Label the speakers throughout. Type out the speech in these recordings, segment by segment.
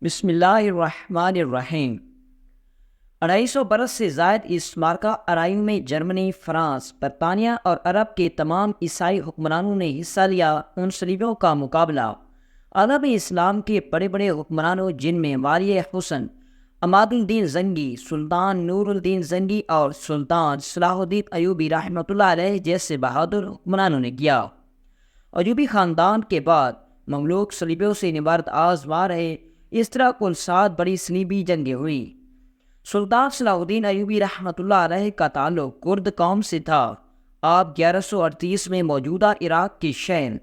Speaker 1: بسم اللہ الرحمن الرحیم۔ 250 برس سے زائد اس مارکہ آرائی میں جرمنی، فرانس، برطانیہ اور عرب کے تمام عیسائی حکمرانوں نے حصہ لیا۔ ان صلیبیوں کا مقابلہ عالم اسلام کے بڑے بڑے حکمرانوں جن میں والی حسن، عماد الدین زنگی، سلطان نور الدین زنگی اور سلطان صلاح الدین ایوبی رحمۃ اللہ علیہ جیسے بہادر حکمرانوں نے کیا۔ ایوبی خاندان کے بعد مملوک صلیبیوں سے نبرد آزما رہے۔ اس طرح کل 7 بڑی صلیبی جنگیں ہوئیں۔ سلطان صلاح الدین ایوبی رحمۃ اللہ علیہ کا تعلق کرد قوم سے تھا۔ آپ 1138 میں موجودہ عراق کے شہر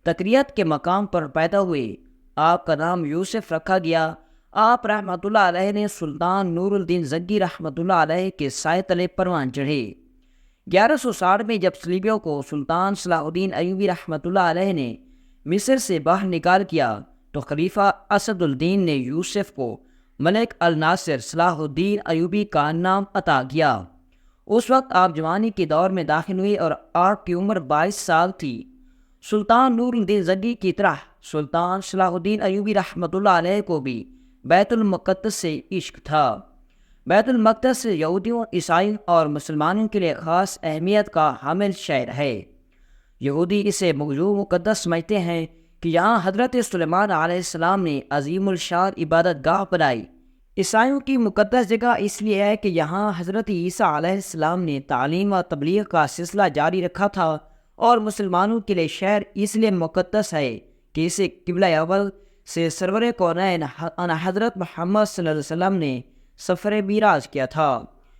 Speaker 1: تکریت کے مقام پر پیدا ہوئے۔ آپ کا نام یوسف رکھا گیا۔ آپ رحمۃ اللہ علیہ نے سلطان نور الدین زنگی رحمۃ اللہ علیہ کے سائے تلے پروان چڑھے۔ 1160 میں جب صلیبیوں کو سلطان صلاح الدین ایوبی رحمۃ اللہ علیہ نے مصر سے باہر نکال کیا تو خلیفہ اسد الدین نے یوسف کو ملک الناصر صلاح الدین ایوبی کا نام عطا کیا۔ اس وقت آپ جوانی کے دور میں داخل ہوئے اور آپ کی عمر 22 سال تھی۔ سلطان نور الدین زنگی کی طرح سلطان صلاح الدین ایوبی رحمۃ اللہ علیہ کو بھی بیت المقدس سے عشق تھا۔ بیت المقدس یہودیوں، عیسائیوں اور مسلمانوں کے لیے خاص اہمیت کا حامل شہر ہے۔ یہودی اسے موضوع مقدس سمجھتے ہیں کہ یہاں حضرت سلیمان علیہ السلام نے عظیم الشان عبادت گاہ بنائی۔ عیسائیوں کی مقدس جگہ اس لیے ہے کہ یہاں حضرت عیسیٰ علیہ السلام نے تعلیم و تبلیغ کا سلسلہ جاری رکھا تھا، اور مسلمانوں کے لیے شہر اس لیے مقدس ہے کہ اسے قبلہ اول سے سرور کونین حضرت محمد صلی اللہ علیہ وسلم نے سفر معراج کیا تھا۔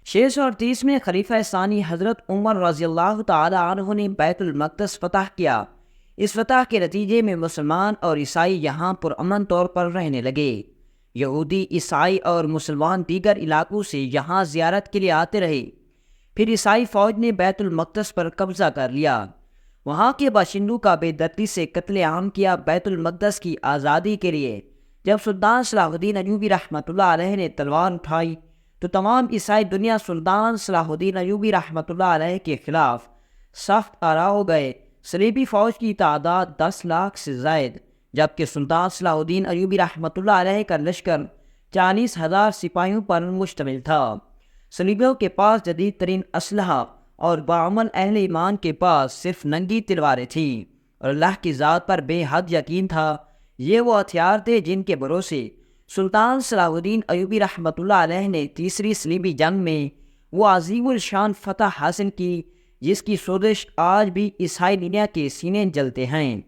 Speaker 1: 638 میں خلیفہ ثانی حضرت عمر رضی اللہ تعالی عنہ نے بیت المقدس فتح کیا۔ اس فتح کے نتیجے میں مسلمان اور عیسائی یہاں پرامن طور پر رہنے لگے۔ یہودی، عیسائی اور مسلمان دیگر علاقوں سے یہاں زیارت کے لیے آتے رہے۔ پھر عیسائی فوج نے بیت المقدس پر قبضہ کر لیا۔ وہاں کے باشندوں کا بے دردی سے قتل عام کیا۔ بیت المقدس کی آزادی کے لیے جب سلطان صلاح الدین ایوبی رحمۃ اللہ علیہ نے تلوار اٹھائی تو تمام عیسائی دنیا سلطان صلاح الدین ایوبی رحمۃ اللہ علیہ کے خلاف سخت آرا ہو گئے۔ صلیبی فوج کی تعداد 10 لاکھ سے زائد، جبکہ سلطان صلاح الدین ایوبی رحمۃ اللہ علیہ کا لشکر 40,000 سپاہیوں پر مشتمل تھا۔ صلیبیوں کے پاس جدید ترین اسلحہ اور باعمل اہل ایمان کے پاس صرف ننگی تلواریں تھیں، اور اللہ کی ذات پر بے حد یقین تھا۔ یہ وہ ہتھیار تھے جن کے بھروسے سلطان صلاح الدین ایوبی رحمۃ اللہ علیہ نے تیسری صلیبی جنگ میں وہ عظیم الشان فتح حاصل کی جس کی سوزش آج بھی عیسائی دنیا کے سینے جلتے ہیں۔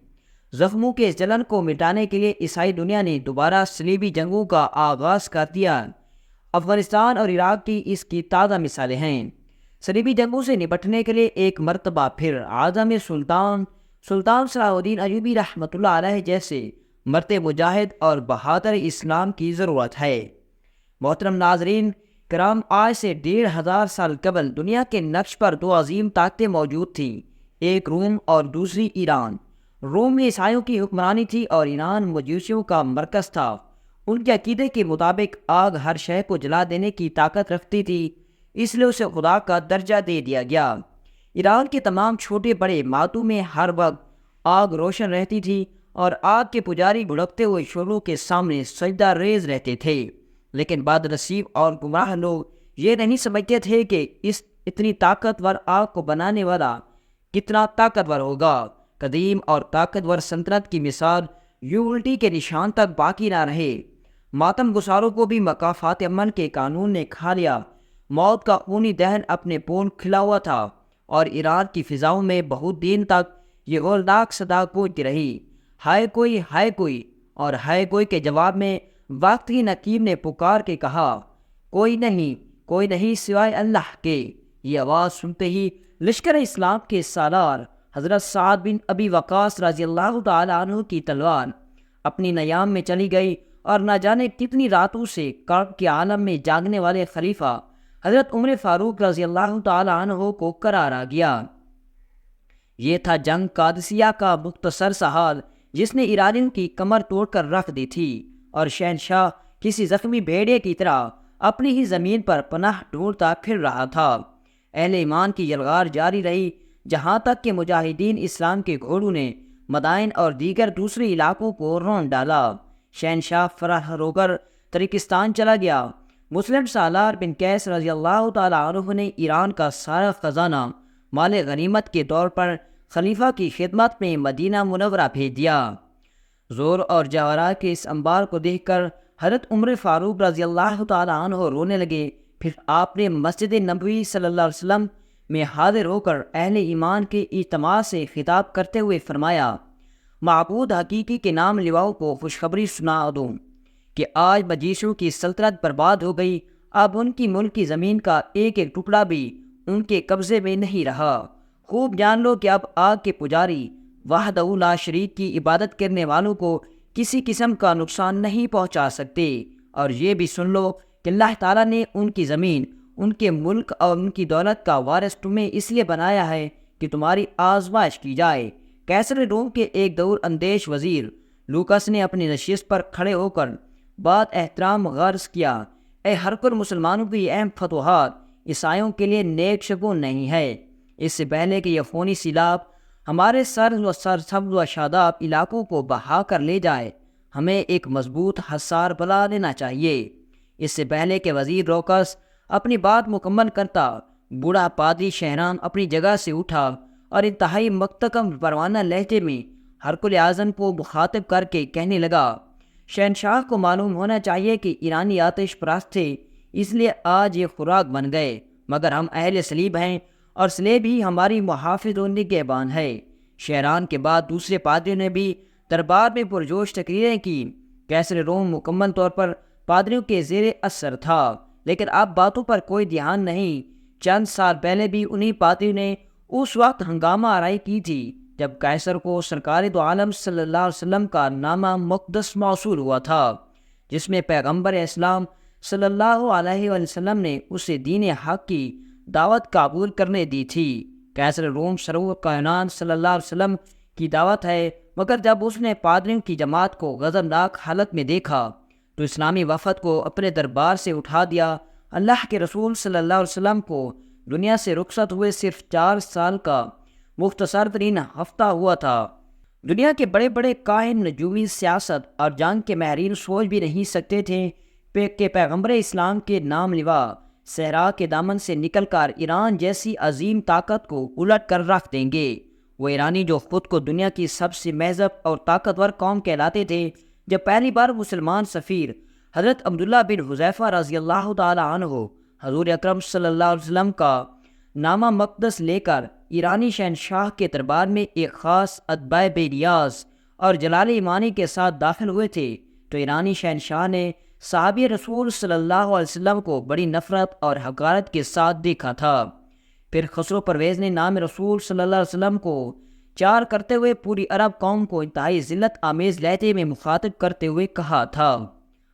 Speaker 1: زخموں کے اس جلن کو مٹانے کے لیے عیسائی دنیا نے دوبارہ صلیبی جنگوں کا آغاز کر دیا۔ افغانستان اور عراق کی اس کی تازہ مثالیں ہیں۔ صلیبی جنگوں سے نپٹنے کے لیے ایک مرتبہ پھر اعظم سلطان صلاح الدین ایوبی رحمۃ اللہ علیہ جیسے مرتے مجاہد اور بہادر اسلام کی ضرورت ہے۔ محترم ناظرین کرام، آج سے 1,500 سال قبل دنیا کے نقش پر 2 عظیم طاقتیں موجود تھیں، ایک روم اور دوسری ایران۔ روم میں عیسائیوں کی حکمرانی تھی اور ایران مجوسیوں کا مرکز تھا۔ ان کے عقیدے کے مطابق آگ ہر شے کو جلا دینے کی طاقت رکھتی تھی، اس لیے اسے خدا کا درجہ دے دیا گیا۔ ایران کے تمام چھوٹے بڑے ماتوں میں ہر وقت آگ روشن رہتی تھی، اور آگ کے پجاری بھڑکتے ہوئے شعلوں کے سامنے سجدہ ریز رہتے تھے۔ لیکن بد نصیب اور گمراہ لوگ یہ نہیں سمجھتے تھے کہ اس اتنی طاقتور آگ کو بنانے والا کتنا طاقتور ہوگا۔ قدیم اور طاقتور سلطنت کی مثال یوں الٹی کے نشان تک باقی نہ رہے۔ ماتم گساروں کو بھی مکافات امن کے قانون نے کھا لیا۔ موت کا خونی دہن اپنے پون کھلا ہوا تھا، اور ایران کی فضاؤں میں بہت دن تک یہ ہولناک صدا گونجتی رہی، ہائے کوئی، ہائے کوئی۔ اور ہائے کوئی کے جواب میں وقت کی نقیب نے پکار کے کہا، کوئی نہیں سوائے اللہ کے۔ یہ آواز سنتے ہی لشکر اسلام کے سالار حضرت سعد بن ابی وقاص رضی اللہ تعالیٰ عنہ کی تلوار اپنی نیام میں چلی گئی، اور نہ جانے کتنی راتوں سے کرب کے عالم میں جاگنے والے خلیفہ حضرت عمر فاروق رضی اللہ تعالیٰ عنہ کو قرار آ گیا۔ یہ تھا جنگ قادسیہ کا مختصر سا حال، جس نے ایرانیوں کی کمر توڑ کر رکھ دی تھی، اور شہنشاہ کسی زخمی بھیڑیے کی طرح اپنی ہی زمین پر پناہ ڈھونڈتا پھر رہا تھا۔ اہل ایمان کی یلغار جاری رہی، جہاں تک کہ مجاہدین اسلام کے گھوڑوں نے مدائن اور دیگر دوسرے علاقوں کو رون ڈالا۔ شہنشاہ فرح روگر ترکستان چلا گیا۔ مسلم سالار بن قیس رضی اللہ تعالیٰ عنہ نے ایران کا سارا خزانہ مال غنیمت کے طور پر خلیفہ کی خدمت میں مدینہ منورہ بھیج دیا۔ زور اور جواہرات کے اس انبار کو دیکھ کر حضرت عمر فاروق رضی اللہ تعالیٰ عنہ رونے لگے۔ پھر آپ نے مسجد نبوی صلی اللہ علیہ وسلم میں حاضر ہو کر اہل ایمان کے اجتماع سے خطاب کرتے ہوئے فرمایا، معبود حقیقی کے نام لیواؤں کو خوشخبری سنا دوں کہ آج مجوسیوں کی سلطنت برباد ہو گئی، اب ان کی ملک کی زمین کا ایک ایک ٹکڑا بھی ان کے قبضے میں نہیں رہا۔ خوب جان لو کہ اب آگ کے پجاری وحدہ لا شریک کی عبادت کرنے والوں کو کسی قسم کا نقصان نہیں پہنچا سکتے، اور یہ بھی سن لو کہ اللہ تعالیٰ نے ان کی زمین، ان کے ملک اور ان کی دولت کا وارث تمہیں اس لیے بنایا ہے کہ تمہاری آزمائش کی جائے۔ قیصر روم کے ایک دور اندیش وزیر لوکس نے اپنی نشست پر کھڑے ہو کر بات احترام غرض کیا، اے ہر کل مسلمانوں کی اہم فتوحات عیسائیوں کے لیے نیک شگون نہیں ہے۔ اس سے پہلے کہ یہ خونی سیلاب ہمارے سرسبز و شاداب علاقوں کو بہا کر لے جائے، ہمیں ایک مضبوط حصار بنا لینا چاہیے۔ اس سے پہلے کہ وزیر روکس اپنی بات مکمل کرتا، بوڑھا پادری شہرام اپنی جگہ سے اٹھا اور انتہائی مکتکم پروانہ لہجے میں ہرکل اعظم کو مخاطب کر کے کہنے لگا، شہنشاہ کو معلوم ہونا چاہیے کہ ایرانی آتش پرست تھے، اس لیے آج یہ خوراک بن گئے، مگر ہم اہل صلیب ہیں اور صلیب ہی ہماری محافظ و نگہبان ہے۔ شہران کے بعد دوسرے پادریوں نے بھی دربار میں پرجوش تقریریں کی۔ قیصر روم مکمل طور پر پادریوں کے زیر اثر تھا، لیکن اب باتوں پر کوئی دھیان نہیں۔ چند سال پہلے بھی انہی پادریوں نے اس وقت ہنگامہ آرائی کی تھی جب قیصر کو سرکار دو عالم صلی اللہ علیہ وسلم کا نامہ مقدس موصول ہوا تھا، جس میں پیغمبر اسلام صلی اللہ علیہ وسلم نے اسے دین حق کی دعوت قبول کرنے دی تھی۔ قیصر روم سرور کائنات صلی اللہ علیہ وسلم کی دعوت ہے، مگر جب اس نے پادریوں کی جماعت کو غضبناک حالت میں دیکھا تو اسلامی وفد کو اپنے دربار سے اٹھا دیا۔ اللہ کے رسول صلی اللہ علیہ وسلم کو دنیا سے رخصت ہوئے صرف 4 سال کا مختصر ترین ہفتہ ہوا تھا۔ دنیا کے بڑے بڑے کاہن، نجومی، سیاست اور جنگ کے ماہرین سوچ بھی نہیں سکتے تھے کہ پیغمبر اسلام کے نام لیوا صحرا کے دامن سے نکل کر ایران جیسی عظیم طاقت کو الٹ کر رکھ دیں گے۔ وہ ایرانی جو خود کو دنیا کی سب سے مہذب اور طاقتور قوم کہلاتے تھے، جب پہلی بار مسلمان سفیر حضرت عبداللہ بن حذیفہ رضی اللہ تعالیٰ عنہ حضور اکرم صلی اللہ علیہ وسلم کا نامہ مقدس لے کر ایرانی شہنشاہ کے دربار میں ایک خاص ادبہ بے نیاز اور جلال ایمانی کے ساتھ داخل ہوئے تھے تو ایرانی شہنشاہ نے صحابی رسول صلی اللہ علیہ وسلم کو بڑی نفرت اور حقارت کے ساتھ دیکھا تھا۔ پھر خسرو پرویز نے نام رسول صلی اللہ علیہ وسلم کو چار کرتے ہوئے پوری عرب قوم کو انتہائی ذلت آمیز لہجے میں مخاطب کرتے ہوئے کہا تھا،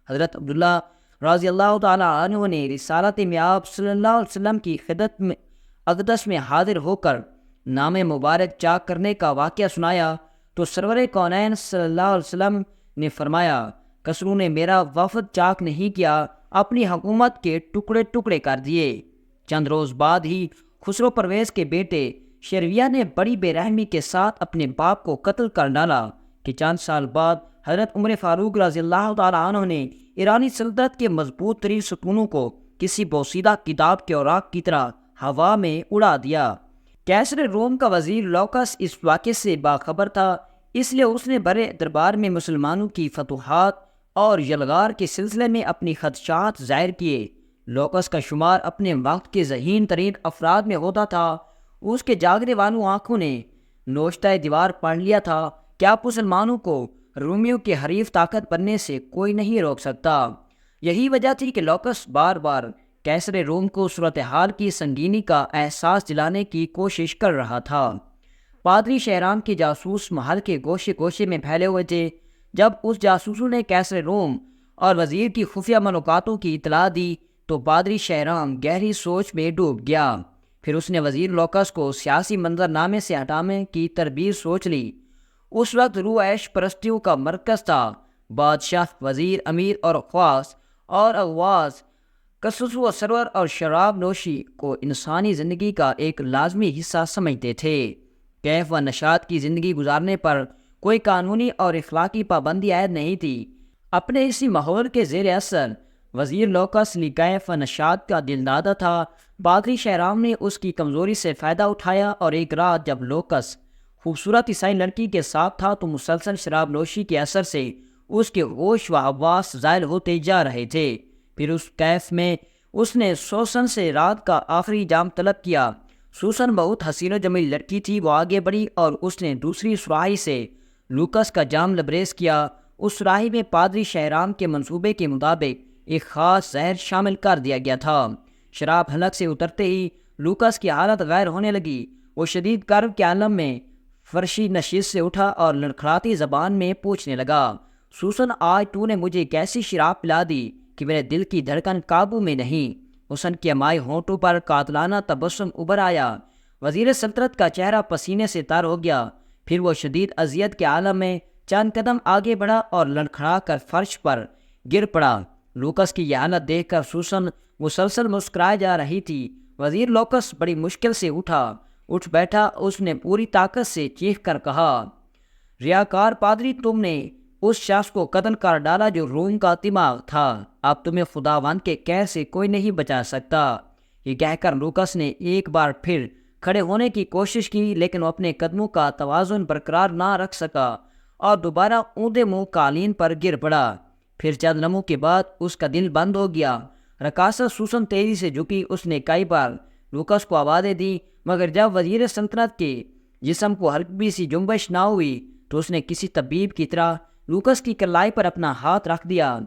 Speaker 1: حضرت عبداللہ رضی اللہ تعالیٰ عنہ نے رسالت میاب صلی اللہ علیہ وسلم کی خدمت میں اقدس میں حاضر ہو کر نام مبارک چاک کرنے کا واقعہ سنایا تو سرور کونین صلی اللہ علیہ وسلم نے فرمایا، کسرو نے میرا وفد چاک نہیں کیا، اپنی حکومت کے ٹکڑے ٹکڑے کر دیے۔ چند روز بعد ہی خسرو پرویز کے بیٹے شیرویہ نے بڑی بے رحمی کے ساتھ اپنے باپ کو قتل کر ڈالا کہ چند سال بعد حضرت عمر فاروق رضی اللہ تعالیٰ عنہ نے ایرانی سلطنت کے مضبوط ترین ستونوں کو کسی بوسیدہ کتاب کے اوراق کی طرح ہوا میں اڑا دیا۔ قیصر روم کا وزیر لوکس اس واقعے سے باخبر تھا، اس لیے اس نے برے دربار میں مسلمانوں کی فتوحات اور یلغار کے سلسلے میں اپنی خدشات ظاہر کیے۔ لوکس کا شمار اپنے وقت کے ذہین ترین افراد میں ہوتا تھا۔ اس کے جاگنے والوں آنکھوں نے نوشتہ دیوار پڑھ لیا تھا کہ آپ مسلمانوں کو رومیوں کے حریف طاقت بننے سے کوئی نہیں روک سکتا۔ یہی وجہ تھی کہ لوکس بار بار قیصر روم کو صورتحال کی سنگینی کا احساس دلانے کی کوشش کر رہا تھا۔ پادری شہرام کے جاسوس محل کے گوشے گوشے میں پھیلے ہوئے تھے۔ جب اس جاسوسوں نے قیصر روم اور وزیر کی خفیہ ملاقاتوں کی اطلاع دی تو پادری شہرام گہری سوچ میں ڈوب گیا۔ پھر اس نے وزیر لوکس کو سیاسی منظرنامے سے ہٹانے کی تدبیر سوچ لی۔ اس وقت روح عیش پرستیوں کا مرکز تھا۔ بادشاہ، وزیر، امیر اور خواص اور اغواز کسوس و سرور اور شراب نوشی کو انسانی زندگی کا ایک لازمی حصہ سمجھتے تھے۔ کیف و نشاط کی زندگی گزارنے پر کوئی قانونی اور اخلاقی پابندی عائد نہیں تھی۔ اپنے اسی ماحول کے زیر اثر وزیر لوکس لیکیف نشاط کا دل دادا تھا۔ پادری شہرام نے اس کی کمزوری سے فائدہ اٹھایا اور ایک رات جب لوکس خوبصورت عیسائی لڑکی کے ساتھ تھا تو مسلسل شراب نوشی کے اثر سے اس کے ہوش و حواس زائل ہوتے جا رہے تھے۔ پھر اس کیف میں اس نے سوسن سے رات کا آخری جام طلب کیا۔ سوسن بہت حسین و جمیل لڑکی تھی۔ وہ آگے بڑھی اور اس نے دوسری سراہی سے لوکس کا جام لبریز کیا۔ اس سراہی میں پادری شہرام کے منصوبے کے مطابق ایک خاص زہر شامل کر دیا گیا تھا۔ شراب حلق سے اترتے ہی لوکس کی حالت غیر ہونے لگی۔ وہ شدید کرب کے عالم میں فرشی نشیز سے اٹھا اور لڑکھڑاتی زبان میں پوچھنے لگا، سوسن، آج تو نے مجھے کیسی شراب پلا دی کہ میرے دل کی دھڑکن قابو میں نہیں۔ حسن کے مائع ہونٹوں پر قاتلانہ تبسم ابھر آیا۔ وزیر سلطنت کا چہرہ پسینے سے تر ہو گیا۔ پھر وہ شدید اذیت کے عالم میں چند قدم آگے بڑھا اور لڑکھڑا کر فرش پر گر پڑا۔ لوکس کی یہ حالت دیکھ کر سوسن مسلسل مسکرائے جا رہی تھی۔ وزیر لوکس بڑی مشکل سے اٹھ بیٹھا۔ اس نے پوری طاقت سے چیخ کر کہا، ریاکار پادری، تم نے اس شخص کو قتل کر ڈالا جو روم کا دماغ تھا۔ اب تمہیں خداوند کے قہر سے کوئی نہیں بچا سکتا۔ یہ کہہ کر لوکس نے ایک بار پھر کھڑے ہونے کی کوشش کی، لیکن وہ اپنے قدموں کا توازن برقرار نہ رکھ سکا اور دوبارہ اوندا منہ قالین پر گر پڑا۔ پھر چند لمحوں کے بعد اس کا دل بند ہو گیا۔ رقاصہ سوسن تیزی سے جھکی۔ اس نے کئی بار لوکس کو آوازیں دی، مگر جب وزیر سلطنت کے جسم کو ہلکی سی جنبش نہ ہوئی تو اس نے کسی طبیب کی طرح لوکس کی کلائی پر اپنا ہاتھ رکھ دیا۔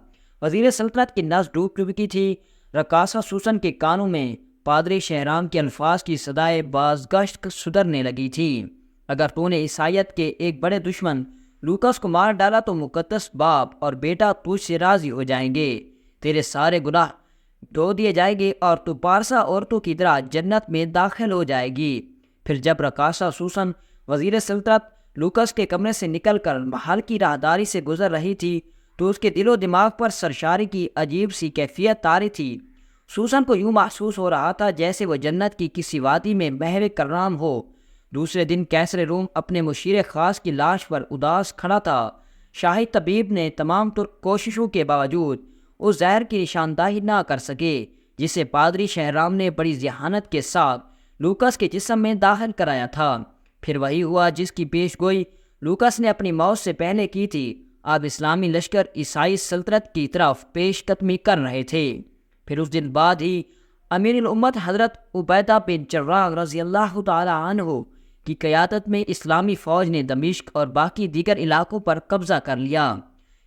Speaker 1: وزیر سلطنت کی نس ڈوب چکی تھی۔ رقاصہ سوسن کے کانوں میں پادری شہرام کے الفاظ کی صدائے بازگشت سدھرنے لگی تھی، اگر تو نے عیسائیت کے ایک بڑے دشمن لوکس کو مار ڈالا تو مقدس باپ اور بیٹا تجھ سے راضی ہو جائیں گے، تیرے سارے گناہ دھو دیے جائیں گے اور تو پارسا عورتوں کی طرح جنت میں داخل ہو جائے گی۔ پھر جب رقاصہ سوسن وزیر سلطنت لوکس کے کمرے سے نکل کر محل کی راہداری سے گزر رہی تھی تو اس کے دل و دماغ پر سرشاری کی عجیب سی کیفیت طاری تھی۔ سوسن کو یوں محسوس ہو رہا تھا جیسے وہ جنت کی کسی وادی میں بحر کرام ہو۔ دوسرے دن قیصر روم اپنے مشیر خاص کی لاش پر اداس کھڑا تھا۔ شاہی طبیب نے تمام کوششوں کے باوجود اس زہر کی نشاندہی نہ کر سکے جسے پادری شہرام نے بڑی ذہانت کے ساتھ لوکس کے جسم میں داخل کرایا تھا۔ پھر وہی ہوا جس کی پیش گوئی لوکس نے اپنی موت سے پہلے کی تھی۔ اب اسلامی لشکر عیسائی سلطنت کی طرف پیش قدمی کر رہے تھے۔ پھر اس دن بعد ہی امیر الامت حضرت عبیدہ بن جراح رضی اللہ تعالی عنہ کی قیادت میں اسلامی فوج نے دمشق اور باقی دیگر علاقوں پر قبضہ کر لیا۔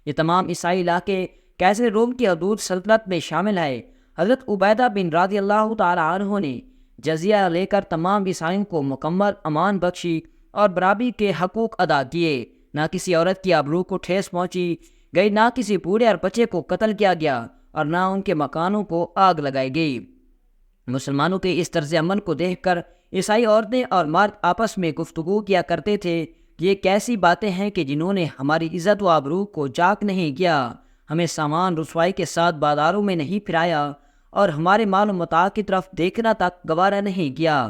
Speaker 1: یہ تمام عیسائی علاقے قیصر روم کی حدود سلطنت میں شامل ہے۔ حضرت عبیدہ بن رضی اللہ تعالی عنہ نے جزیہ لے کر تمام عیسائیوں کو مکمل امان بخشی اور برابری کے حقوق ادا کیے۔ نہ کسی عورت کی آبرو کو ٹھیس پہنچی گئی، نہ کسی بوڑھے اور بچے کو قتل کیا گیا اور نہ ان کے مکانوں کو آگ لگائی گئی۔ مسلمانوں کے اس طرز عمل کو دیکھ کر عیسائی عورتیں اور مرد آپس میں گفتگو کیا کرتے تھے، یہ کیسی باتیں ہیں کہ جنہوں نے ہماری عزت و آبرو کو چاک نہیں کیا، ہمیں سامان رسوائی کے ساتھ بازاروں میں نہیں پھرایا اور ہمارے مال و متاع کی طرف دیکھنا تک گوارا نہیں کیا۔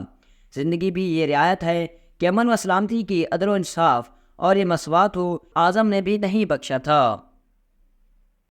Speaker 1: زندگی بھی یہ رعایت ہے کہ امن و سلامتی کی عدل و انصاف اور یہ مساوات ہو، اعظم نے بھی نہیں بخشا تھا۔